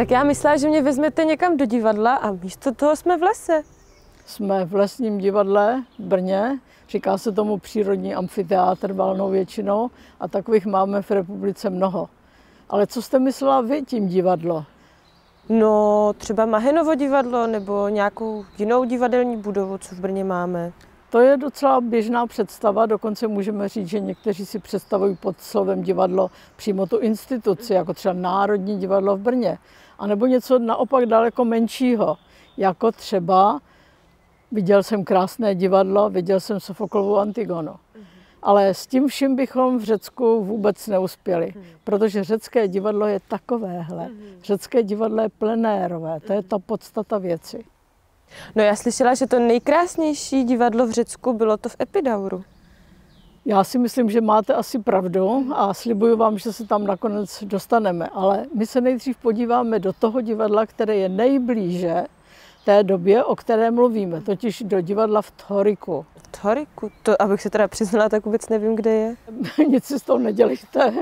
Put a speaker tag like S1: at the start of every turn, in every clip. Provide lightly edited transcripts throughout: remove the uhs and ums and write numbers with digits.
S1: Tak já myslela, že mě vezmete někam do divadla a místo toho jsme v lese.
S2: Jsme v lesním divadle v Brně, říká se tomu přírodní amfiteátr valnou většinou a takových máme v republice mnoho. Ale co jste myslela vy tím divadlo?
S1: No, třeba Mahenovo divadlo nebo nějakou jinou divadelní budovu, co v Brně máme.
S2: To je docela běžná představa, dokonce můžeme říct, že někteří si představují pod slovem divadlo přímo tu instituci, jako třeba Národní divadlo v Brně, anebo něco naopak daleko menšího, jako třeba viděl jsem krásné divadlo, viděl jsem Sofoklovu Antigonu. Ale s tím vším bychom v Řecku vůbec neuspěli, protože řecké divadlo je takovéhle. Řecké divadlo je plenérové, to je ta podstata věci.
S1: No já slyšela, že to nejkrásnější divadlo v Řecku bylo to v Epidauru.
S2: Já si myslím, že máte asi pravdu a slibuju vám, že se tam nakonec dostaneme. Ale my se nejdřív podíváme do toho divadla, které je nejblíže té době, o které mluvíme, totiž do divadla v Thoriku.
S1: Thoriku? To, abych se teda přiznala, tak vůbec nevím, kde je.
S2: Nic si z toho nedělejte.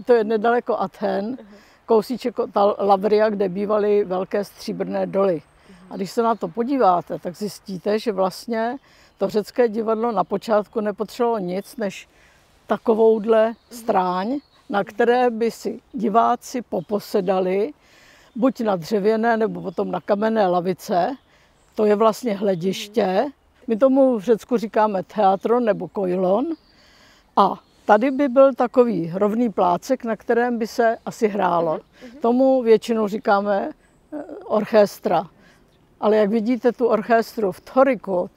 S2: To je nedaleko Athén, kousíček ta Lavria, kde bývaly velké stříbrné doly. A když se na to podíváte, tak zjistíte, že vlastně to řecké divadlo na počátku nepotřebovalo nic, než takovouhle stráň, na které by si diváci poposedali, buď na dřevěné, nebo potom na kamenné lavice. To je vlastně hlediště. My tomu v Řecku říkáme teatron nebo koilon. A tady by byl takový rovný plácek, na kterém by se asi hrálo. Tomu většinou říkáme orchestra. Ale jak vidíte tu orchestru v Thoriku,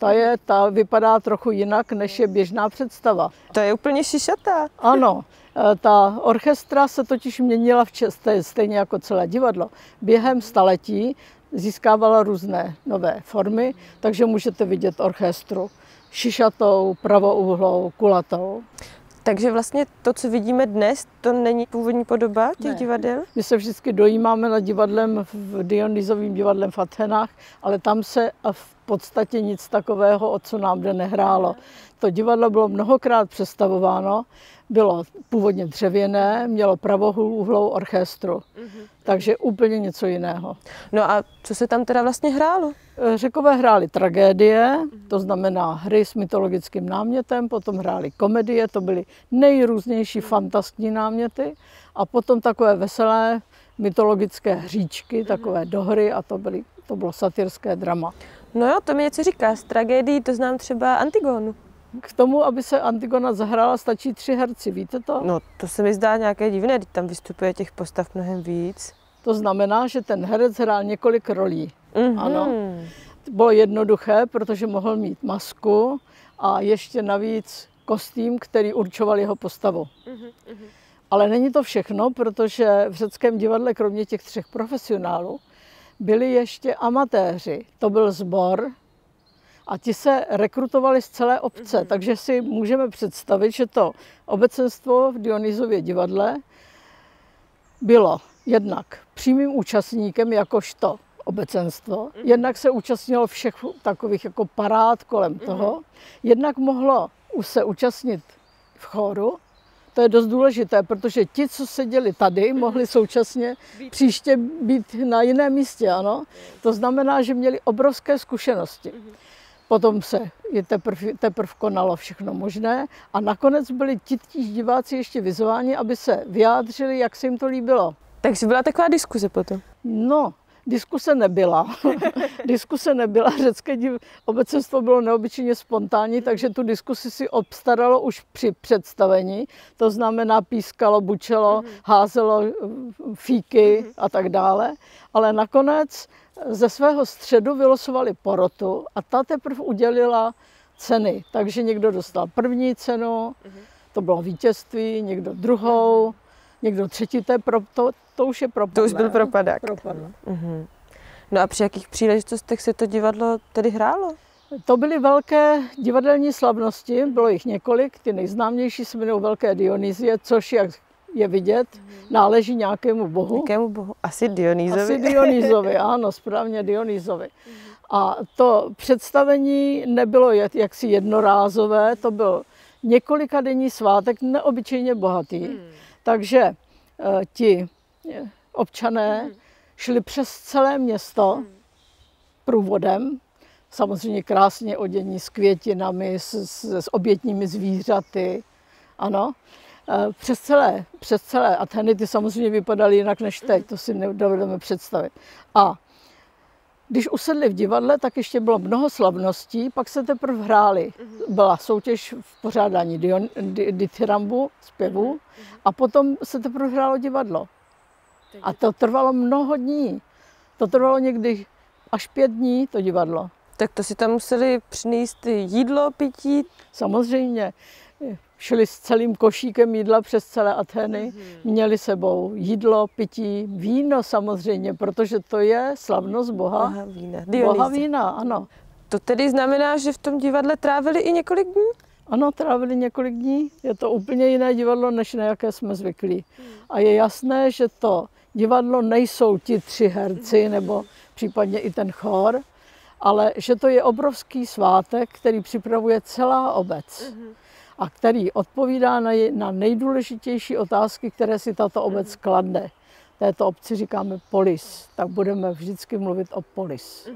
S2: ta vypadá trochu jinak, než je běžná představa.
S1: To je úplně šišatá.
S2: Ano, ta orchestra se totiž měnila stejně jako celé divadlo. Během staletí získávala různé nové formy, takže můžete vidět orchestru šišatou, pravouhlou, kulatou.
S1: Takže vlastně to, co vidíme dnes, to není původní podoba těch divadel?
S2: My se vždycky dojímáme nad divadlem, Dionysovým divadlem v Athénách, ale tam se v podstatě nic takového, o co nám jde, nehrálo. To divadlo bylo mnohokrát přestavováno, bylo původně dřevěné, mělo pravouhlou orchestru, takže úplně něco jiného.
S1: No a co se tam teda vlastně hrálo?
S2: Řekové hráli tragédie, to znamená hry s mytologickým námětem, potom hráli komedie, to byly nejrůznější fantastní náměty a potom takové veselé mytologické hříčky, takové dohry a to bylo satyrské drama.
S1: No jo, to mi něco říká, z tragédií to znám třeba Antigonu.
S2: K tomu, aby se Antigona zahrála, stačí 3 herci, víte to?
S1: No, to se mi zdá nějaké divné, když tam vystupuje těch postav mnohem víc.
S2: To znamená, že ten herec hrál několik rolí. Ano. Bylo jednoduché, protože mohl mít masku a ještě navíc kostým, který určoval jeho postavu. Ale není to všechno, protože v řeckém divadle, kromě těch 3 profesionálů, byli ještě amatéři. To byl sbor a ti se rekrutovali z celé obce, takže si můžeme představit, že to obecenstvo v Dionysově divadle bylo jednak přímým účastníkem jakožto obecenstvo, jednak se účastnilo všech takových jako parád kolem toho, jednak mohlo se účastnit v chóru. To je dost důležité, protože ti, co seděli tady, mohli současně příště být na jiném místě, ano. To znamená, že měli obrovské zkušenosti. Potom se teprve konalo všechno možné a nakonec byli titíž diváci ještě vyzváni, aby se vyjádřili, jak se jim to líbilo.
S1: Takže byla taková diskuze potom?
S2: No, diskuse nebyla. Diskuse nebyla, řecké obecenstvo bylo neobyčejně spontánní, takže tu diskusi si obstaralo už při představení. To znamená pískalo, bučelo, házelo fíky a tak dále. Ale nakonec ze svého středu vylosovali porotu a ta teprve udělila ceny. Takže někdo dostal první cenu, to bylo vítězství, někdo druhou, někdo třetí, to už je propadák.
S1: To už byl propadák. No a při jakých příležitostech se to divadlo tedy hrálo?
S2: To byly velké divadelní slavnosti, bylo jich několik, ty nejznámější se jmenují Velké Dionysie, což, jak je vidět, náleží nějakému bohu.
S1: Jakému bohu? Asi Dionysovi.
S2: Asi Dionysovi, ano, správně Dionysovi. A to představení nebylo jaksi jednorázové, to byl několikadenní svátek, neobyčejně bohatý. Takže ti občané šli přes celé město průvodem, samozřejmě krásně odění s květinami, s obětními zvířaty, ano. Přes celé Atheny, ty samozřejmě vypadaly jinak než teď, to si nedovedeme představit. A když usedli v divadle, tak ještě bylo mnoho slavností, pak se teprve hráli. Byla soutěž v pořádání dithyrambu, zpěvu, a potom se teprve hrálo divadlo. A to trvalo mnoho dní. To trvalo někdy až 5 dní, to divadlo.
S1: Tak to si tam museli přinést jídlo, pití?
S2: Samozřejmě. Šli s celým košíkem jídla přes celé Atheny, měli sebou jídlo, pití, víno samozřejmě, protože to je slavnost Boha. Boha vína, ano.
S1: To tedy znamená, že v tom divadle trávili i několik dní?
S2: Ano, trávili několik dní. Je to úplně jiné divadlo, než na jaké jsme zvyklí. A je jasné, že to divadlo nejsou ti 3 herci, nebo případně i ten chor, ale že to je obrovský svátek, který připravuje celá obec. A který odpovídá na nejdůležitější otázky, které si tato obec klade. Této obci říkáme polis, tak budeme vždycky mluvit o polis.